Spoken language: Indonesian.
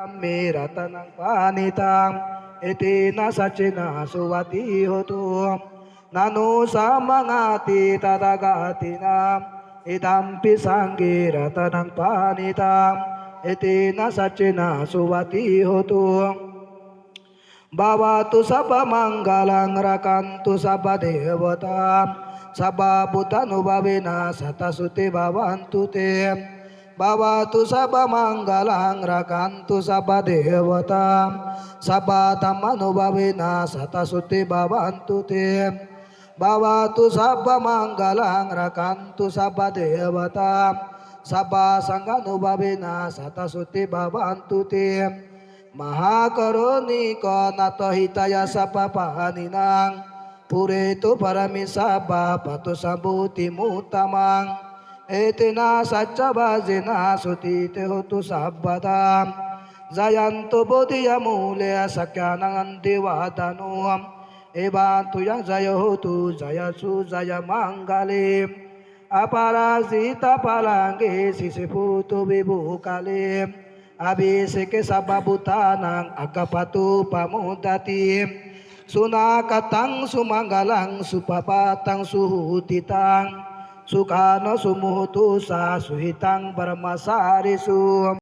Ratanang panitang etina sacina suwati hotu nanu samangati tatagatina idampi sanggi ratanang panitang etina sacina suwati hotu bawatu sabba manggalang rakantu sabba devata sabba bhutanu bhavena satasuti bhavantu te bhavatu sabba manggalang rakantu sabba devata sabba dhammanu bhavena satasuti bhavantu te bhavatu sabba manggalang rakantu sabba devata sabba sanghanu bhavena satasuti bhavantu te Mahakaruniko nato hitaya sapapahaninang puretu paramisaba patu sabuti mutamang etina saccabazina sutite hotu sabbadam jayanto bodhiya mule sakyanang devatanum ebantu yang jaya hotu jaya su jaya manggalim aparasita palangge sisiputu bibukalim abiseke sababutanang agapatu pamudati sunakatang sumanggalang supapatang suhutitang sukano sumuhutu sa suhitang paramasarisu